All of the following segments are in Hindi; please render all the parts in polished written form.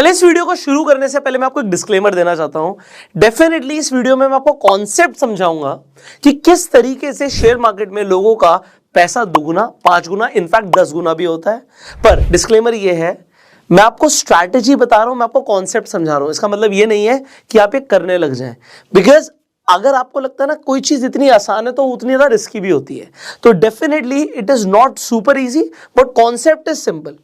इस वीडियो को शुरू करने से पहले मैं आपको एक डिस्क्लेमर देना चाहता हूं। डेफिनेटली इस वीडियो में मैं आपको कॉन्सेप्ट समझाऊंगा कि किस तरीके से शेयर मार्केट में लोगों का पैसा दुगुना, 5 गुना, इनफैक्ट 10 गुना भी होता है। पर डिस्क्लेमर ये है, मैं आपको स्ट्रैटेजी बता रहा हूं, मैं आपको कॉन्सेप्ट समझा रहा हूं। इसका मतलब ये नहीं है कि आप ये करने लग जाएं, बिकॉज अगर आपको लगता है ना कोई चीज इतनी आसान है तो उतनी ज्यादा रिस्की भी होती है। तो definitely it is not super easy, but concept is simple.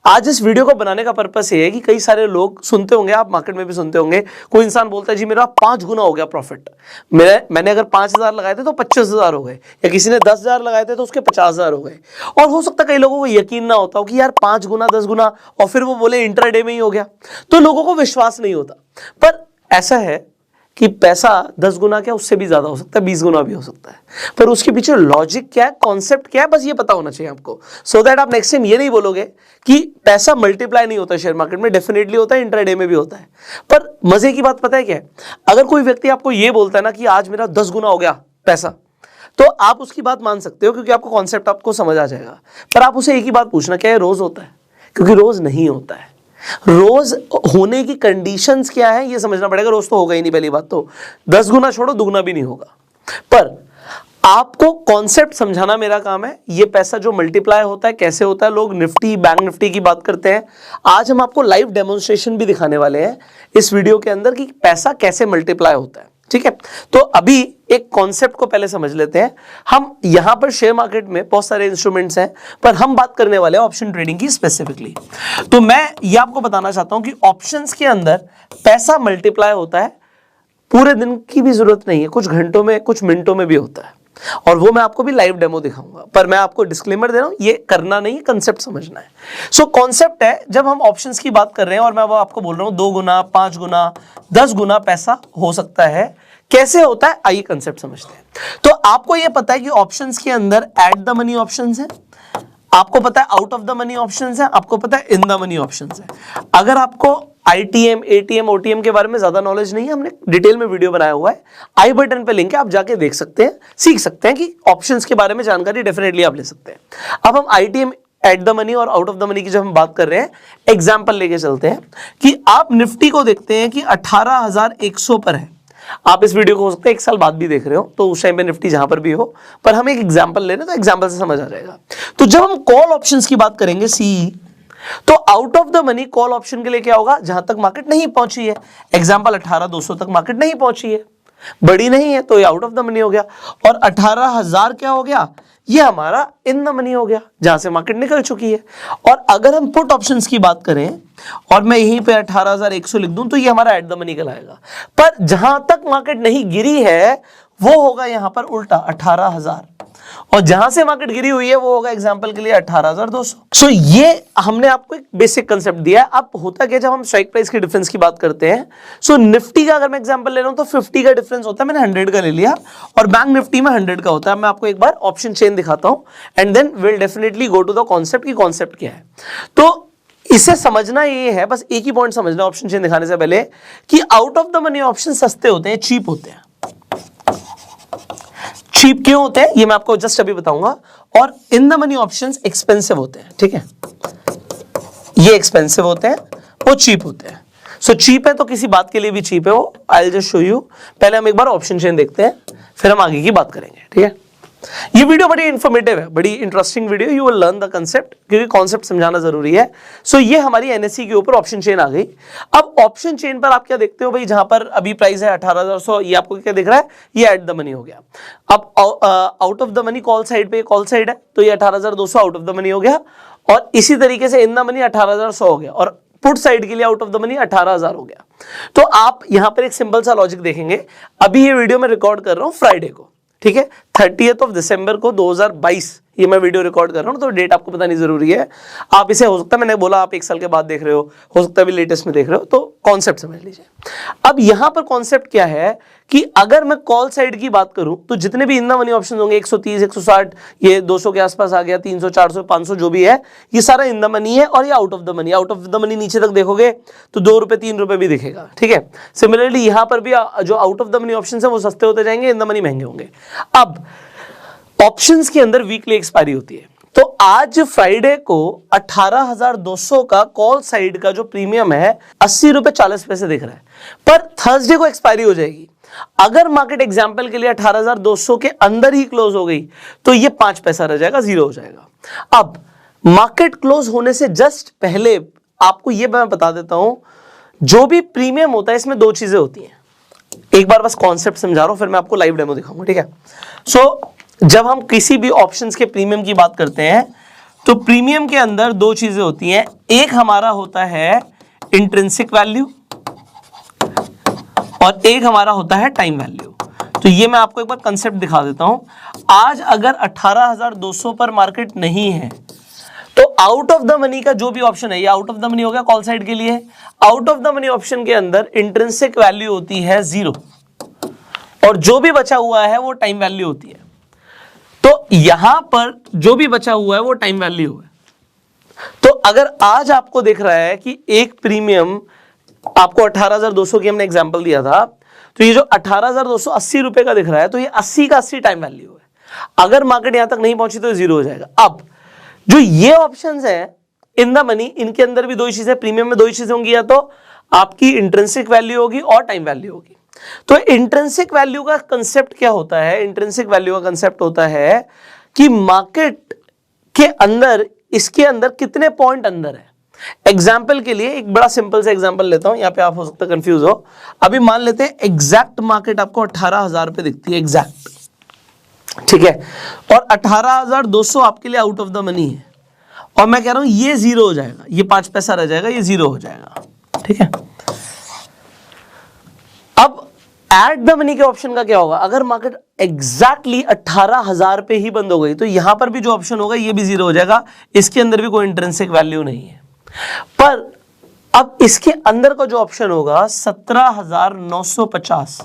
आज इस वीडियो को बनाने का पर्पस ये है कि कई सारे लोग सुनते होंगे, आप मार्केट में भी सुनते होंगे, कोई इंसान बोलता है जी मेरा 5 गुना हो गया प्रॉफिट, मैंने अगर 5,000 लगाए थे तो 25,000 हो गए, या किसी ने 10,000 लगाए थे तो उसके 50,000 हो गए। और हो सकता है कई लोगों को यकीन ना होता हो कि यार 5 गुना 10 गुना, और फिर वो बोले इंट्राडे में ही हो गया, तो लोगों को विश्वास नहीं होता। पर ऐसा है कि पैसा 10 गुना क्या, उससे भी ज्यादा हो सकता है, 20 गुना भी हो सकता है। पर उसके पीछे लॉजिक क्या है, कॉन्सेप्ट क्या है, बस ये पता होना चाहिए आपको, सो दैट आप नेक्स्ट टाइम ये नहीं बोलोगे कि पैसा मल्टीप्लाई नहीं होता शेयर मार्केट में। डेफिनेटली होता है, इंट्राडे में भी होता है। पर मजे की बात पता है क्या है, अगर कोई व्यक्ति आपको ये बोलता है ना कि आज मेरा 10 गुना हो गया पैसा, तो आप उसकी बात मान सकते हो, क्योंकि आपको कॉन्सेप्ट आपको समझ आ जाएगा। पर आप उसे एक ही बात पूछना, क्या ये रोज होता है? क्योंकि रोज नहीं होता है। रोज होने की कंडीशंस क्या है ये समझना पड़ेगा। रोज तो होगा ही नहीं, पहली बात तो 10 गुना छोड़ो, दुगना भी नहीं होगा। पर आपको कॉन्सेप्ट समझाना मेरा काम है। ये पैसा जो मल्टीप्लाई होता है कैसे होता है, लोग निफ्टी, बैंक निफ्टी की बात करते हैं। आज हम आपको लाइव डेमोन्स्ट्रेशन भी दिखाने वाले हैं इस वीडियो के अंदर कि पैसा कैसे मल्टीप्लाई होता है। ठीक है, तो अभी एक कॉन्सेप्ट को पहले समझ लेते हैं। हम यहां पर शेयर मार्केट में बहुत सारे इंस्ट्रूमेंट्स हैं, पर हम बात करने वाले हैं ऑप्शन ट्रेडिंग की स्पेसिफिकली। तो मैं ये आपको बताना चाहता हूं कि ऑप्शंस के अंदर पैसा मल्टीप्लाई होता है, पूरे दिन की भी जरूरत नहीं है, कुछ घंटों में, कुछ मिनटों में भी होता है, और वो मैं आपको भी लाइव डेमो दिखाऊंगा। पर मैं आपको डिस्क्लेमर दे रहा हूं, ये करना नहीं है, कंसेप्ट समझना है। सो कॉन्सेप्ट है, जब हम ऑप्शंस की बात कर रहे हैं और मैं वो आपको बोल रहा हूं 2 गुना, 5 गुना, 10 गुना पैसा हो सकता है, कैसे होता है आइए कंसेप्ट समझते हैं। तो आपको यह पता है कि ऑप्शंस के अंदर एट द मनी ऑप्शंस है, आपको पता है out of the money options है, आपको पता है इन द मनी ऑप्शंस है। अगर आपको आईटीएम, एटीएम, ओटीएम के बारे में ज्यादा नॉलेज नहीं है, हमने डिटेल में वीडियो बनाया हुआ है, आई बटन पे लिंक है, आप जाके देख सकते हैं, सीख सकते हैं कि ऑप्शंस के बारे में जानकारी डेफिनेटली आप ले सकते हैं। अब हम आईटीएम, एट द मनी और आउट ऑफ द मनी की जब हम बात कर रहे हैं, एग्जाम्पल लेके चलते हैं कि आप निफ्टी को देखते हैं कि 18,100 पर है। आप इस वीडियो को हो सकता है 1 साल बाद भी देख रहे हो, तो उस टाइम पे निफ्टी जहां पर भी हो, पर हम एक एग्जांपल ले रहे हैं तो एग्जांपल से समझ आ जाएगा। तो जब हम कॉल ऑप्शंस की बात करेंगे सी, तो out of the money call option के लिए क्या होगा, जहां तक मार्केट नहीं पहुंची है, एग्जांपल 18,200 तक मार्केट नहीं पहुंची है, बड़ी नहीं है, तो ये आउट ऑफ द मनी हो गया। और 18,000 क्या हो गया, ये हमारा इन द मनी हो गया, जहां से मार्केट निकल चुकी है। और अगर हम पुट ऑप्शंस की बात करें और मैं यहीं पे 18,100 लिख दूं, तो ये हमारा एट द मनी कहलाएगा। पर जहां तक मार्केट नहीं गिरी है वो होगा यहां पर उल्टा 18,000, और जहां से मार्केट गिरी हुई है वो होगा एग्जांपल के लिए 18,200। सो ये हमने आपको एक बेसिक कंसेप्ट दिया है। अब होता क्या, जब हम स्ट्राइक प्राइस के डिफरेंस की बात करते हैं, सो निफ्टी का अगर मैं एग्जांपल ले रहा हूं तो 50 का डिफरेंस होता है, मैंने 100 का ले लिया, और बैंक निफ्टी में 100 का होता है। मैं आपको एक बार ऑप्शन चेन दिखाता हूं and then will definitely go to the concept की कॉन्सेप्ट क्या है। तो इसे समझना ये है, बस एक ही पॉइंट समझना ऑप्शन चेन दिखाने से पहले, कि out of the money option सस्ते होते हैं, चीप होते हैं। चीप क्यों होते हैं ये मैं आपको जस्ट अभी बताऊंगा। और in the money options expensive होते हैं। ठीक है, ये एक्सपेंसिव होते हैं, वो चीप होते हैं। सो चीप है तो किसी बात के लिए भी चीप है वो। I will just show you. पहले हम एक बार ऑप्शन चेन देखते हैं, फिर हम आगे की बात करेंगे। ठीक है, ये वीडियो बड़ी इंफॉर्मेटिव है, बड़ी interesting video, you will learn the concept, क्योंकि कॉन्सेप्ट समझाना जरूरी है। सो ये हमारी एनएससी के ऊपर ऑप्शन चेन आ गई। अब ऑप्शन चेन पर आप क्या देखते हो भाई, जहां पर अभी प्राइस है 18,100, ये आपको क्या दिख रहा है, ये एट द मनी हो गया। अब out of the money call side पे, कॉल साइड है, तो ये 18,200 आउट ऑफ द मनी हो गया, और इसी तरीके से इन द मनी 18,100 हो गया, और पुट साइड के लिए आउट ऑफ द मनी 18,000 हो गया। तो आप यहां पर एक सिंपल सा लॉजिक देखेंगे। अभी ये वीडियो मैं रिकॉर्ड कर रहा हूं फ्राइडे को, ठीक है, 30 दिसंबर को 2022 ये मैं वीडियो रिकॉर्ड कर रहा हूं, तो डेट आपको बतानी जरूरी है। आप इसे, हो सकता है मैंने बोला आप 1 साल के बाद देख रहे हो सकता है भी लेटेस्ट में देख रहे हो, तो कॉन्सेप्ट समझ लीजिए। अब यहां पर कॉन्सेप्ट क्या है कि अगर मैं कॉल साइड की बात करूं तो जितने भी इन द मनी ऑप्शन होंगे, 130, 160, ये 200 के आसपास आ गया, 300, 400, 500 जो भी है, ये सारा इन द मनी है, और ये out of the money. Out of the money नीचे तक देखोगे तो 2 रुपए 3 रुपए भी दिखेगा। ठीक है, सिमिलरली यहां पर भी जो out of the money option है वो सस्ते होते जाएंगे, इन द मनी महंगे होंगे। अब ऑप्शंस के अंदर वीकली एक्सपायरी होती है। तो आज फ्राइडे को 18,200 का कॉल साइड का जो प्रीमियम है 80 रुपए 40 पैसे दिख रहा है, पर थर्सडे को एक्सपायरी हो जाएगी। अगर मार्केट एग्जांपल के लिए 18,200 के अंदर ही क्लोज हो गई तो ये 5 पैसा रह जाएगा, जीरो हो जाएगा। अब मार्केट क्लोज होने से जस्ट पहले आपको ये मैं बता देता हूं, जो भी प्रीमियम होता है इसमें दो चीजें होती हैं। एक बार बस कॉन्सेप्ट समझा रहा हूं, फिर मैं आपको लाइव डेमो दिखाऊंगा, ठीक है। सो जब हम किसी भी ऑप्शंस के प्रीमियम की बात करते हैं तो प्रीमियम के अंदर दो चीजें होती हैं। एक हमारा होता है इंट्रिंसिक वैल्यू और एक हमारा होता है टाइम वैल्यू। तो ये मैं आपको एक बार कंसेप्ट दिखा देता हूं। आज अगर 18,200 पर मार्केट नहीं है तो आउट ऑफ द मनी का जो भी ऑप्शन है, ये आउट ऑफ द मनी हो गया कॉल साइड के लिए। Out of the money option के अंदर इंट्रिंसिक वैल्यू होती है 0 और जो भी बचा हुआ है वो टाइम वैल्यू होती है। तो यहां पर जो भी बचा हुआ है वो टाइम वैल्यू है। तो अगर आज आपको दिख रहा है कि एक प्रीमियम आपको 18,200 की हमने एग्जांपल दिया था, तो ये जो 18,280 रुपए का दिख रहा है तो ये 80 का 80 टाइम वैल्यू है। अगर मार्केट यहां तक नहीं पहुंची तो जीरो हो जाएगा। अब जो ये ऑप्शंस है इन द मनी, इनके अंदर भी दो ही चीजें, प्रीमियम में दो ही चीजें होंगी, या तो आपकी इंट्रिंसिक वैल्यू होगी और टाइम वैल्यू होगी। तो इंट्रिंसिक वैल्यू का कंसेप्ट क्या होता है? इंट्रिंसिक वैल्यू का कंसेप्ट होता है कि मार्केट के अंदर, इसके अंदर कितने पॉइंट अंदर है। एग्जाम्पल के लिए एक बड़ा सिंपल सा एग्जाम्पल लेता हूं, यहां पे आप हो सकता है कंफ्यूज हो। अभी मान लेते हैं एग्जैक्ट मार्केट आपको 18,000 पे दिखती है एग्जैक्ट, ठीक है, और 18,200 आपके लिए आउट ऑफ द मनी है, और मैं कह रहा हूं ये जीरो हो जाएगा, ये 5 पैसा रह जाएगा, ये जीरो हो जाएगा, ठीक है। अब एट द मनी के ऑप्शन का क्या होगा? अगर मार्केट एग्जैक्टली 18,000 पे ही बंद हो गई तो यहां पर भी जो ऑप्शन होगा ये भी जीरो हो जाएगा, इसके अंदर भी कोई इंट्रिंसिक वैल्यू नहीं है। पर अब इसके अंदर का जो ऑप्शन होगा 17,950,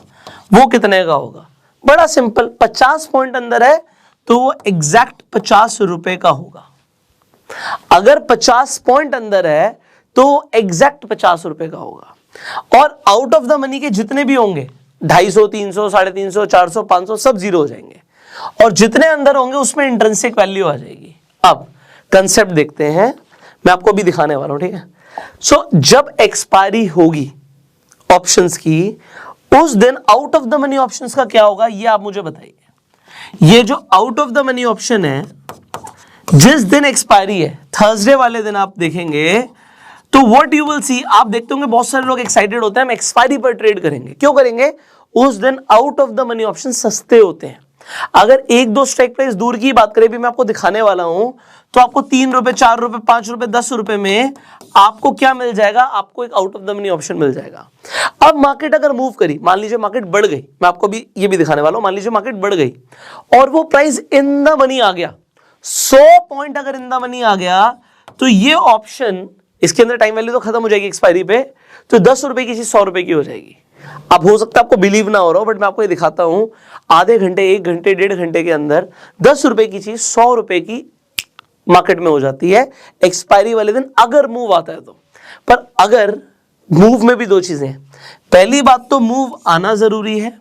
वो कितने का होगा? बड़ा सिंपल, 50 पॉइंट अंदर है तो वो एग्जैक्ट 50 रुपए का होगा। अगर 50 पॉइंट अंदर है तो एग्जैक्ट 50 रुपए का होगा, और आउट ऑफ द मनी के जितने भी होंगे 250, 300, 350, 400, 500 सब जीरो हो जाएंगे, और जितने अंदर होंगे उसमें इंट्रिंसिक वैल्यू आ जाएगी। अब कंसेप्ट देखते हैं, मैं आपको भी दिखाने वाला हूं, ठीक है। सो जब एक्सपायरी होगी ऑप्शंस की, उस दिन out of the money options का क्या होगा ये आप मुझे बताइए। ये जो out of the money option है, जिस दिन एक्सपायरी है थर्सडे वाले दिन आप देखेंगे तो व्हाट यू विल सी, आप देखते होंगे बहुत सारे लोग एक्साइटेड होते हैं हम एक्सपायरी पर ट्रेड करेंगे। क्यों करेंगे? उस दिन out of the money option सस्ते होते हैं। अगर एक दो स्ट्राइक प्राइस दूर की बात करें, भी मैं आपको दिखाने वाला हूं, तो आपको 3 रुपए, 4 रुपए, 5 रुपए, 10 रुपए में आपको क्या मिल जाएगा? आपको एक out of the money option मिल जाएगा। अब मार्केट अगर मूव करी, मान लीजिए मार्केट बढ़ गई, मैं आपको भी ये भी दिखाने वाला हूं, मान लीजिए मार्केट बढ़ गई और वो प्राइस इन द मनी आ गया, 100 पॉइंट अगर इन द मनी आ गया, तो ये ऑप्शन, इसके अंदर टाइम वैल्यू तो खत्म हो जाएगी एक्सपायरी पे, तो 10 रुपए की चीज 100 रुपए की हो जाएगी। अब हो सकता है आपको बिलीव ना हो रहा हो, बट मैं आपको ये दिखाता हूं, आधे घंटे, 1 घंटे, 1.5 घंटे के अंदर 10 रुपए की चीज 100 रुपए की मार्केट में हो जाती है एक्सपायरी वाले दिन, अगर मूव आता है तो। पर अगर मूव में भी दो चीजें हैं, पहली बात तो मूव आना जरूरी है,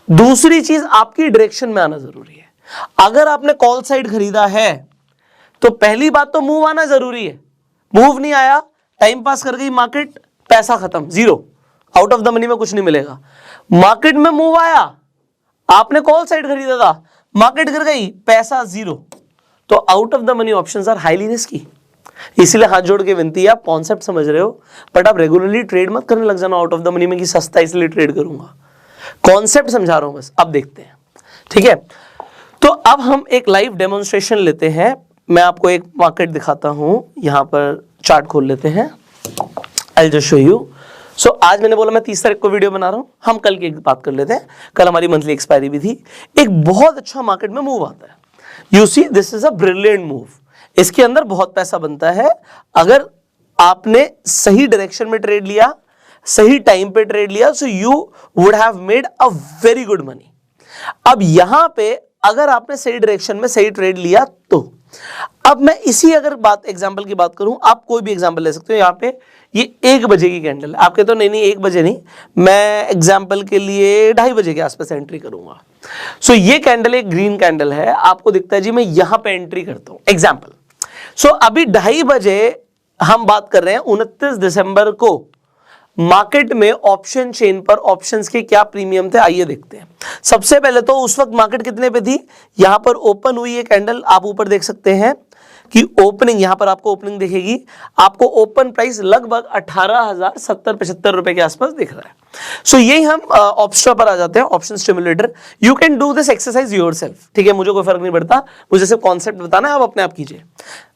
दूसरी चीज आपकी डायरेक्शन में आना जरूरी है। अगर आपने कॉल साइड खरीदा है तो पहली बात तो मूव आना जरूरी है। मूव नहीं आया, टाइम पास कर गई मार्केट, पैसा खत्म, zero, out of the money में कुछ नहीं मिलेगा। मार्केट में मूव आया, आपने कॉल साइड खरीदा था, मार्केट गिर गई, पैसा जीरो, तो out of the money options are highly risky. इसलिए हाथ जोड़ के विनती है, आप कॉन्सेप्ट समझ रहे हो, बट आप रेगुलरली ट्रेड मत करने लग जाना आउट ऑफ द मनी में कि सस्ता इसलिए ट्रेड करूंगा। कॉन्सेप्ट समझा रहा हूं बस, अब देखते हैं, ठीक है। तो अब हम एक लाइव डेमोन्स्ट्रेशन लेते हैं, मैं आपको एक मार्केट दिखाता हूं, यहां पर चार्ट खोल लेते हैं, आई जस्ट शो यू। सो आज मैंने बोला मैं 30 तारीख को वीडियो बना रहा हूं, हम कल की बात कर लेते हैं। कल हमारी मंथली एक्सपायरी भी थी, एक बहुत अच्छा मार्केट में मूव आता है, you see this is a brilliant move, इसके अंदर बहुत पैसा बनता है अगर आपने सही डायरेक्शन में ट्रेड लिया, सही टाइम पे ट्रेड लिया, so you would have made a very good money. अब यहां पे अगर आपने सही डायरेक्शन में सही ट्रेड लिया तो अब मैं इसी अगर बात एग्जांपल की बात करूं, आप कोई भी एग्जांपल ले सकते हो। यहाँ पे ये 1 बजे की कैंडल है, आप कहते हो नहीं 1 बजे नहीं, मैं एग्जांपल के लिए 2:30 बजे के आसपास एंट्री करूंगा। सो ये कैंडल एक ग्रीन कैंडल है, आपको दिखता है जी मैं यहां पे एंट्री करता हूं एग्जांपल। सो अभी 2:30 बजे हम बात कर रहे हैं 29 दिसंबर को, मार्केट में ऑप्शन चेन पर ऑप्शंस के क्या प्रीमियम थे, आइए देखते हैं। सबसे पहले तो उस वक्त मार्केट कितने पे थी, यहां पर ओपन हुई है कैंडल, आप ऊपर देख सकते हैं कि ओपनिंग, यहां पर आपको ओपनिंग दिखेगी, आपको ओपन प्राइस लगभग 18,070-75 रुपए के आसपास दिख रहा है। सो यही हम ऑप्शन पर आ जाते हैं, option stimulator. You can do this exercise yourself, ठीक है, मुझे कोई फर्क नहीं पड़ता, मुझे सिर्फ कॉन्सेप्ट बताना है, आप अपने आप कीजिए।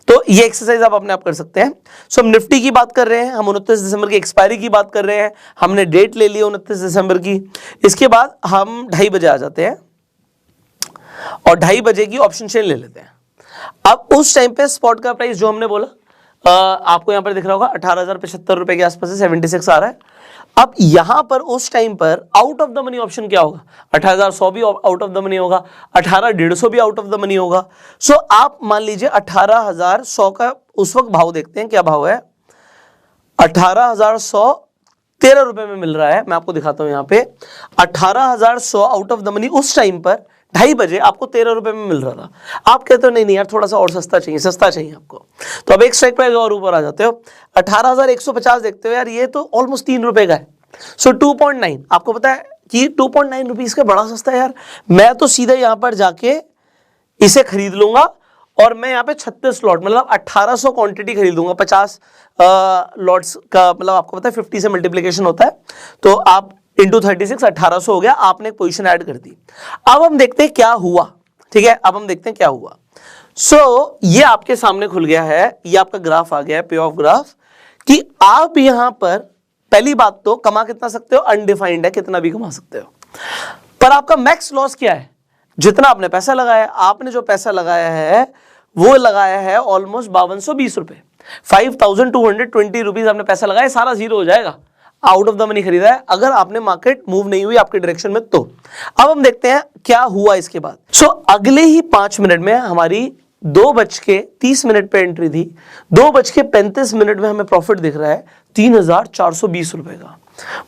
तो ये एक्सरसाइज आप अपने आप कर सकते हैं। सो हम निफ्टी की बात कर रहे हैं, हम 29 दिसंबर की एक्सपायरी की बात कर रहे हैं, हमने डेट ले ली 29 दिसंबर की। इसके बाद हम 2:30 बजे आ जाते हैं और 2:30 बजे की ऑप्शन चेन ले लेते हैं। अब उस टाइम पे स्पॉट का प्राइस जो हमने बोला, आपको यहां पर दिख रहा होगा 18,075 रुपए के आसपास, 76 आ रहा है। अब यहां पर उस टाइम पर out of the money option क्या होगा, 18,100 भी आउट ऑफ द मनी होगा, 18,150 भी आउट ऑफ द मनी होगा। सो आप मान लीजिए 18,100 का उस वक्त भाव देखते हैं, क्या भाव है, 18,100 13 रुपए में मिल रहा है। मैं आपको दिखाता हूं यहां पे 18,100 आउट ऑफ द मनी उस टाइम पर 2:30 बजे आपको 13 रुपए में मिल रहा था। आप कहते हो नहीं यार थोड़ा सा और सस्ता चाहिए, सस्ता चाहिए आपको, तो अब एक स्ट्राइक प्राइस और ऊपर आ जाते हो, 18,150 देखते हो, यार ये तो ऑलमोस्ट 3 रुपए का है। सो 2.9, आपको पता है कि 2.9 रुपीज का बड़ा सस्ता है यार, मैं तो सीधा यहां पर जाके इसे खरीद लूंगा और मैं यहाँ पे 36 लॉट मतलब 1800 क्वांटिटी खरीदूंगा, 50 लॉट्स का मतलब आपको पता है 50 से मल्टीप्लिकेशन होता है, तो आप इंटू 36 1800 हो गया, आपने एक पोजीशन ऐड कर दी। अब हम देखते हैं क्या हुआ, ठीक है, अब हम देखते हैं क्या हुआ। सो ये आपके सामने खुल गया है, ये आपका ग्राफ आ गया है, पे ऑफ ग्राफ, कि आप यहां पर पहली बात तो कमा कितना सकते हो, अनडिफाइंड है, कितना भी कमा सकते हो, पर आपका मैक्स लॉस क्या है, जितना आपने पैसा लगाया, आपने जो पैसा लगाया है वो लगाया है ऑलमोस्ट 5220 रुपए, 5220 रुपीज आपने पैसा लगाया, सारा जीरो हो जाएगा, आउट ऑफ द मनी खरीदा है, अगर आपने मार्केट मूव नहीं हुई आपके डायरेक्शन में तो। अब हम देखते हैं क्या हुआ इसके बाद। सो अगले ही 5 मिनट में हमारी 2:30 पे एंट्री थी, 2:35 में हमें प्रॉफिट दिख रहा है 3,420 रुपए का,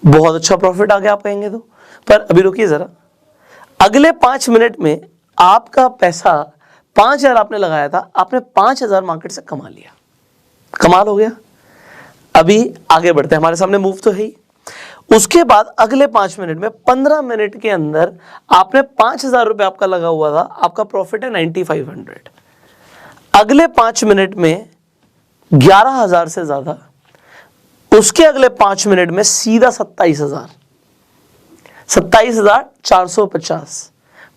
बहुत अच्छा प्रॉफिट आ गया आप कहेंगे तो, पर अभी रुकिए जरा, अगले 5 मिनट में आपका पैसा 5,000 आपने लगाया था, आपने 5,000 मार्केट से कमा लिया, कमाल हो गया। अभी आगे बढ़ते हैं, हमारे सामने मूव तो है ही। उसके बाद अगले 5 मिनट में 15 मिनट के अंदर आपने 5,000 रुपए आपका लगा हुआ था, आपका प्रॉफिट है 9,500। अगले 5 मिनट में 11,000 से ज्यादा, उसके अगले 5 मिनट में सीधा 27,000, 27,450,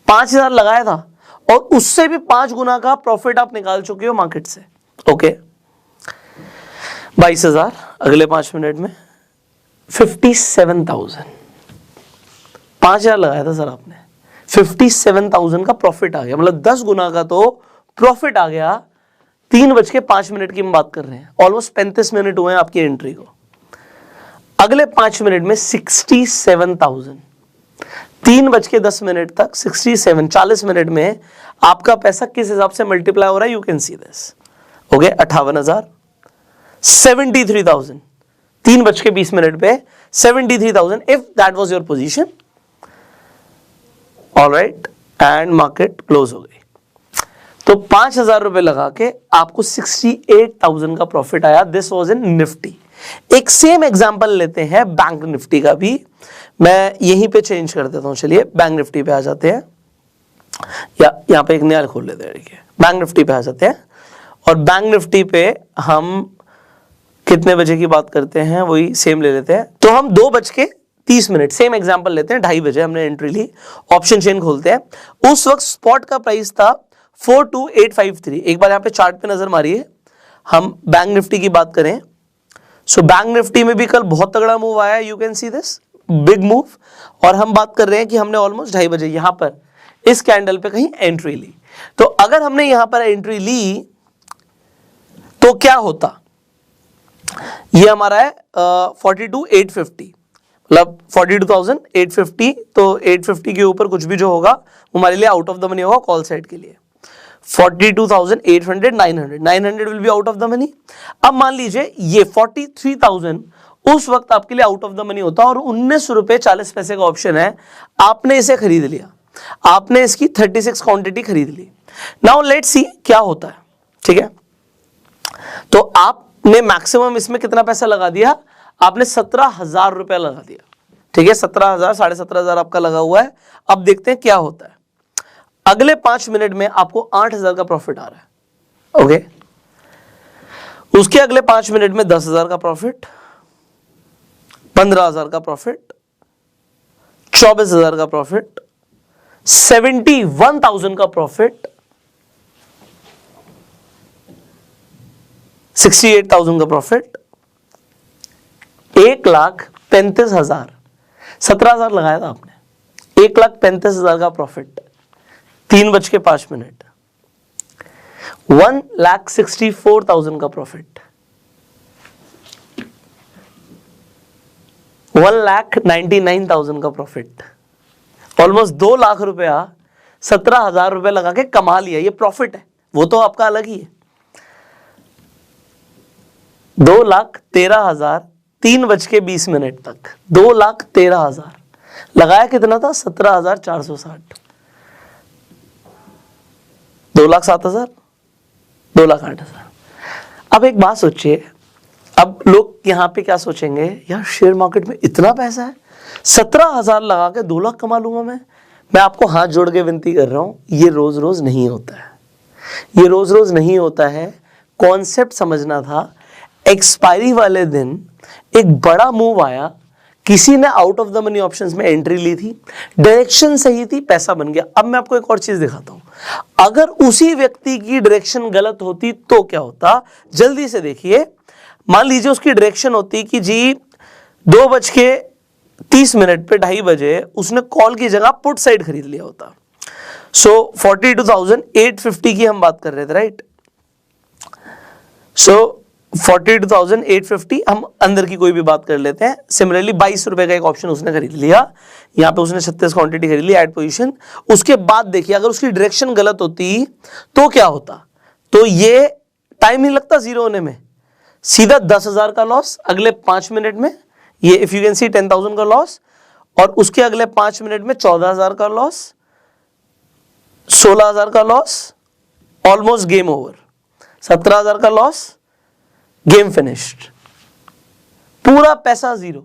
5,000 लगाया था और उससे भी 5 गुना का प्रॉफिट आप निकाल चुके हो मार्केट से, ओके। 22,000 अगले 5 मिनट में 57,000, 5,000 लगाया था सर आपने, 57,000 का प्रॉफिट आ गया, मतलब 10 गुना का तो प्रॉफिट आ गया। 3:05 की हम बात कर रहे हैं, ऑलमोस्ट 35 मिनट हुए हैं आपकी एंट्री को। अगले 5 मिनट में 67,000, 3:10 तक 67, 40 मिनट में आपका पैसा किस हिसाब से मल्टीप्लाई हो रहा है, यू कैन सी दिस, हो गया 58,000, 73,000, 3:20 पे 73,000, if that was your position, alright, and market close हो गई। तो 5,000 रुपए लगा के आपको 68,000 का प्रॉफिट आया, दिस वाज इन निफ्टी। एक सेम एग्जांपल लेते हैं बैंक निफ्टी का भी, मैं यहीं पे चेंज कर देता हूं, चलिए बैंक निफ्टी पे आ जाते हैं, या यहां पे एक नया खोल लेते हैं, देखिए बैंक निफ्टी पे आ जाते हैं, और बैंक निफ्टी पे हम कितने बजे की बात करते हैं वही सेम ले लेते हैं। तो हम 2:30 सेम एग्जांपल लेते हैं, 2:30 बजे हमने एंट्री ली, ऑप्शन चेन खोलते हैं, उस वक्त स्पॉट का प्राइस था 42,853। एक बार यहां पे चार्ट पे नजर मारिए, हम बैंक निफ्टी की बात करें, सो बैंक निफ्टी में भी कल बहुत तगड़ा मूव आया, you can see this big move, और हम बात कर रहे हैं कि हमने ऑलमोस्ट 2:30 बजे यहां पर इस कैंडल पे कहीं एंट्री ली। तो अगर हमने यहां पर एंट्री ली तो क्या होता, ये हमारा है 42,850, मतलब 42,850, तो 850 के ऊपर कुछ भी जो होगा वो हमारे लिए आउट ऑफ द मनी होगा कॉल साइड के लिए। 42,800, 900 will be out of the money. अब मान लीजिए ये 43,000 उस वक्त आपके लिए आउट ऑफ द मनी होता और 19 रुपए 40 पैसे का ऑप्शन है, आपने इसे खरीद लिया, आपने इसकी 36 क्वांटिटी खरीद ली। नाउ लेट्स सी क्या होता है, ठीक है। तो आपने मैक्सिमम इसमें कितना पैसा लगा दिया, आपने 17,000 रुपया लगा दिया, ठीक है। 17,000, 17,500 आपका लगा हुआ है। अब देखते हैं क्या होता है। अगले 5 मिनट में आपको 8,000 का प्रॉफिट आ रहा है, ओके। उसके अगले 5 मिनट में 10,000 का प्रॉफिट, 15,000 का प्रॉफिट, 24,000 का प्रॉफिट, 71,000 का प्रॉफिट, 68,000 का प्रॉफिट, 1,35,000, 17,000 लगाया था आपने, 1,35,000 का प्रॉफिट, 3:05, 1,64,000 का प्रॉफिट, 1,99,000 का प्रॉफिट, ऑलमोस्ट 2 लाख रुपया 17,000 रुपए लगा के कमा लिया। ये प्रॉफिट है, वो तो आपका अलग ही है। 2,13,000, 3:20 तक 2,13,000 लगाया, कितना था 17,460, 2,07,000, 2,08,000। अब एक बात सोचिए, अब लोग यहां पे क्या सोचेंगे, यार शेयर मार्केट में इतना पैसा है, 17,000 लगा के 2 लाख कमा लूंगा मैं आपको हाथ जोड़ के विनती कर रहा हूं, ये रोज रोज नहीं होता है, ये रोज रोज नहीं होता है। कॉन्सेप्ट समझना था। एक्सपायरी वाले दिन एक बड़ा मूव आया, किसी ने out of the money options में एंट्री ली थी, डायरेक्शन सही थी, पैसा बन गया। अब मैं आपको एक और चीज दिखाता हूं, अगर उसी व्यक्ति की डायरेक्शन गलत होती तो क्या होता, जल्दी से देखिए। मान लीजिए उसकी डायरेक्शन होती कि जी 2:30 पे 2:30 बजे उसने कॉल की जगह पुट साइड खरीद लिया होता। सो 42,850 की हम बात कर रहे थे, राइट। सो 42,850, हम अंदर की कोई भी बात कर लेते हैं। सिमिलरली 22 रुपए का एक ऑप्शन उसने खरीद लिया, यहां पे उसने 36 क्वांटिटी खरीद ली, एड पोजीशन। उसके बाद देखिए अगर उसकी डायरेक्शन गलत होती तो क्या होता, तो ये टाइम ही लगता जीरो होने में, सीधा 10,000 का लॉस अगले 5 मिनट में, ये इफ यू कैन सी 10,000 का लॉस, और उसके अगले 5 मिनट में 14,000 का लॉस, 16,000 का लॉस, ऑलमोस्ट गेम ओवर, 17,000 का लॉस, गेम फिनिश्ड, पूरा पैसा जीरो।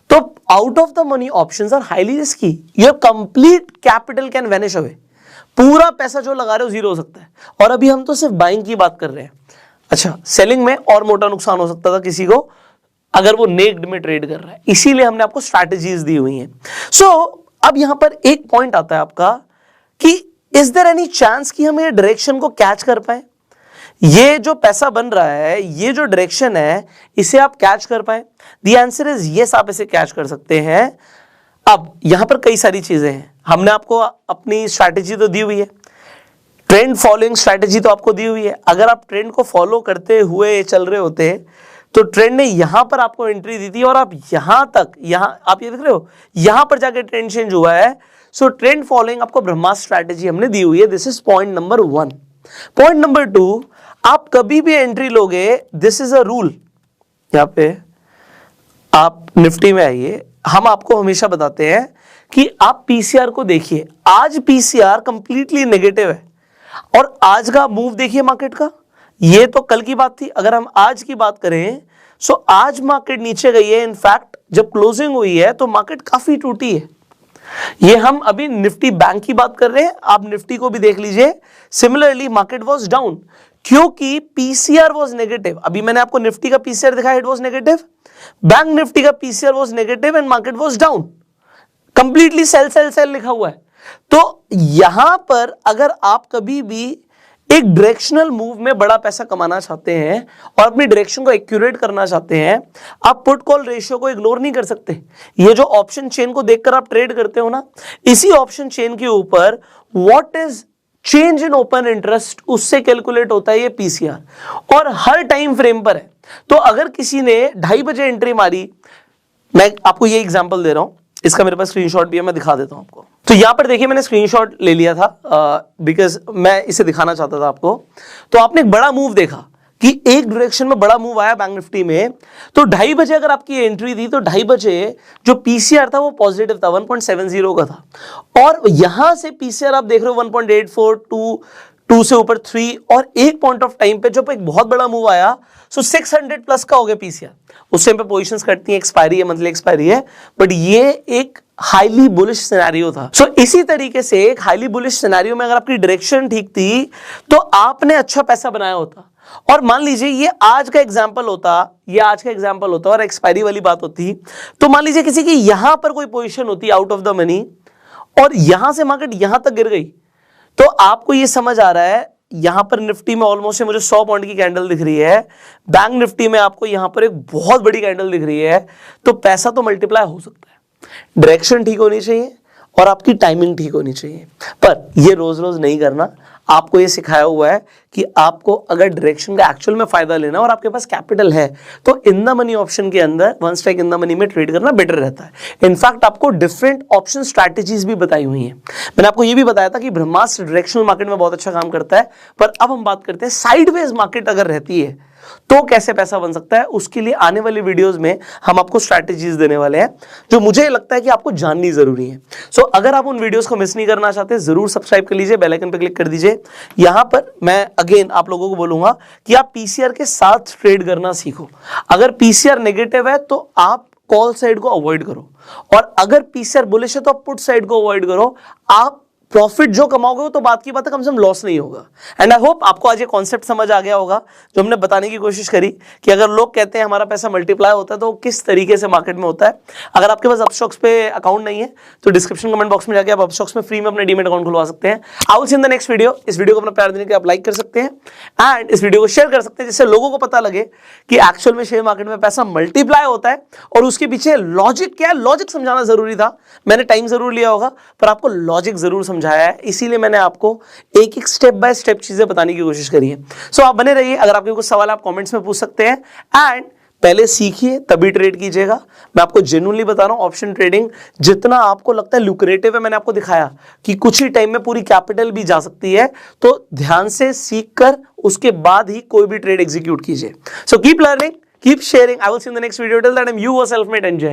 तो out of the money options are highly risky, your complete capital can vanish away, पूरा पैसा जो लगा रहे हो जीरो हो सकता है। और अभी हम तो सिर्फ बाइंग की बात कर रहे हैं। अच्छा, सेलिंग में और मोटा नुकसान हो सकता था किसी को, अगर वो नेक्ड में ट्रेड कर रहा है, इसीलिए हमने आपको स्ट्रैटेजीज दी हुई हैं। सो अब यहां पर एक पॉइंट आता है आपका कि इज देयर एनी चांस कि हम ये डायरेक्शन को कैच कर पाए, ये जो पैसा बन रहा है, ये जो डायरेक्शन है, इसे आप कैच कर पाए। द आंसर इज यस, आप इसे कैच कर सकते हैं। अब यहां पर कई सारी चीजें हैं, हमने आपको अपनी स्ट्रैटेजी तो दी हुई है, ट्रेंड फॉलोइंग स्ट्रैटेजी तो आपको दी हुई है। अगर आप ट्रेंड को फॉलो करते हुए चल रहे होते तो ट्रेंड ने यहां पर आपको एंट्री दी थी और आप यहां तक, यहां आप ये देख रहे हो, यहां पर जाके ट्रेंड चेंज हुआ है। सो ट्रेंड फॉलोइंग आपको ब्रह्मास्त्र स्ट्रैटेजी हमने दी हुई है। This is point number 1। Point number 2, आप कभी भी एंट्री लोगे, दिस इज अ रूल। यहां पे आप निफ्टी में आइए, हम आपको हमेशा बताते हैं कि आप पीसीआर को देखिए। आज पीसीआर कंप्लीटली नेगेटिव है और आज का मूव देखिए मार्केट का, ये तो कल की बात थी। अगर हम आज की बात करें, सो आज मार्केट नीचे गई है। इनफैक्ट जब क्लोजिंग हुई है तो मार्केट काफी टूटी है। ये हम अभी निफ्टी बैंक की बात कर रहे हैं, आप निफ्टी को भी देख लीजिए। सिमिलरली मार्केट वाज डाउन क्योंकि पीसीआर वाज नेगेटिव। अभी मैंने आपको निफ्टी का पीसीआर दिखाया, it was negative. Bank Nifty का PCR was negative and market was down, completely sell sell sell लिखा हुआ है। तो यहां पर अगर आप कभी भी एक डायरेक्शनल मूव में बड़ा पैसा कमाना चाहते हैं और अपनी डायरेक्शन को एक्यूरेट करना चाहते हैं, आप पुट कॉल रेशियो को इग्नोर नहीं कर सकते। ये जो ऑप्शन चेन को देखकर आप ट्रेड करते हो ना, इसी ऑप्शन चेन के ऊपर what is change in open interest, उससे कैलकुलेट होता है ये पीसीआर, और हर टाइम फ्रेम पर है। तो अगर किसी ने 2:30 बजे एंट्री मारी, मैं आपको ये एग्जांपल दे रहा हूं, इसका मेरे पास स्क्रीनशॉट भी है, मैं दिखा देता हूं आपको। तो यहां पर देखिए मैंने स्क्रीनशॉट ले लिया था बिकॉज मैं इसे दिखाना चाहता था आपको। तो आपने एक बड़ा मूव देखा कि एक डायरेक्शन में बड़ा मूव आया बैंक निफ्टी में। तो 2:30 बजे अगर आपकी एंट्री थी तो 2:30 बजे जो पीसीआर था वो पॉजिटिव था, 1.70 का था। और यहां से पीसीआर आप देख रहे हो 1.84, 2 से ऊपर 3, और एक पॉइंट ऑफ टाइम पे जब एक बहुत बड़ा मूव आया सो 600 प्लस का हो गया पीसीआर। उस टाइम पे पोजीशंस कटती है, एक्सपायरी है, मंथली एक्सपायरी है, बट ये एक हाईली बुलिश सिनेरियो था। सो इसी तरीके से एक हाईली बुलिश सिनेरियो में अगर आपकी डायरेक्शन ठीक थी तो आपने अच्छा पैसा बनाया होता। और मान लीजिए ये आज का एग्जांपल होता और एक्सपायरी वाली बात होती, तो मान लीजिए किसी की यहां पर कोई पोजीशन होती आउट ऑफ द मनी और यहां से मार्केट यहां तक गिर गई, तो आपको ये समझ आ रहा है यहां पर निफ्टी में ऑलमोस्ट मुझे 100 पॉइंट की कैंडल दिख रही है, बैंक निफ्टी में आपको यहां पर एक बहुत बड़ी कैंडल दिख रही है, तो पैसा तो मल्टीप्लाई हो सकता है। डायरेक्शन ठीक होनी चाहिए और आपकी टाइमिंग ठीक होनी चाहिए, पर ये रोज रोज नहीं करना। आपको ये सिखाया हुआ है कि आपको अगर डायरेक्शन का एक्चुअल में फायदा लेना और आपके पास कैपिटल है तो इन द मनी ऑप्शन के अंदर one strike in the money में ट्रेड करना बेटर रहता है। इनफैक्ट आपको डिफरेंट ऑप्शन स्ट्रैटेजीज भी बताई हुई हैं। मैंने आपको ये भी बताया था कि ब्रह्मास्त्र डायरेक्शनल मार्केट में बहुत अच्छा काम करता है, पर अब हम बात करते हैं साइडवेज मार्केट अगर रहती है तो कैसे पैसा बन सकता है। उसके लिए आने वाली वीडियोस में हम आपको स्ट्रैटेजीज देने वाले हैं जो मुझे लगता है कि आपको जाननी जरूरी है। सो अगर आप उन वीडियोस को मिस नहीं करना चाहते जरूर सब्सक्राइब कर लीजिए, बेल आइकन पर क्लिक कर दीजिए। यहां पर मैं अगेन आप लोगों को बोलूंगा कि आप पीसीआर के साथ ट्रेड करना सीखो। अगर पीसीआर नेगेटिव है तो आप कॉल साइड को अवॉइड करो, और अगर पीसीआर बुलिश है तो आप पुट साइड को अवॉइड करो। आप प्रॉफिट जो कमाओगे वो तो बात की बात है, कम से कम लॉस नहीं होगा। एंड आई होप आपको आज ये कॉन्सेप्ट समझ आ गया होगा जो हमने बताने की कोशिश करी कि अगर लोग कहते हैं हमारा पैसा मल्टीप्लाई होता है तो किस तरीके से मार्केट में होता है। अगर आपके पास अपस्टॉक्स पे अकाउंट नहीं है तो डिस्क्रिप्शन कमेंट बॉक्स में जाके आप अपस्टॉक्स में फ्री में अपना डीमैट अकाउंट खुलवा सकते हैं। I will see in the next video. इस वीडियो को अपना प्यार देने के आप लाइक कर सकते हैं एंड इस वीडियो को शेयर कर सकते हैं, जिससे लोगों को पता लगे कि एक्चुअल में शेयर मार्केट में पैसा मल्टीप्लाई होता है और उसके पीछे लॉजिक क्या है। लॉजिक समझाना जरूरी था, मैंने टाइम जरूर लिया होगा पर आपको लॉजिक जरूर समझाया है, इसीलिए मैंने आपको एक एक स्टेप बाय स्टेप चीजें बताने की कोशिश करी है। सो आप बने रहिए, अगर आपके कुछ सवाल आप कमेंट्स में पूछ सकते हैं एंड पहले सीखिए तभी ट्रेड कीजिएगा। मैं आपको जेन्युइनली बता रहा हूं, ऑप्शन ट्रेडिंग जितना आपको लगता है लुक्रेटिव है, मैंने आपको दिखाया कि कुछ ही टाइम में पूरी कैपिटल भी जा सकती है, तो ध्यान से सीख कर उसके बाद ही कोई भी ट्रेड एग्जीक्यूट कीजिए। So keep learning, keep sharing. I will see in the next video. Till that I am your self made enjoy.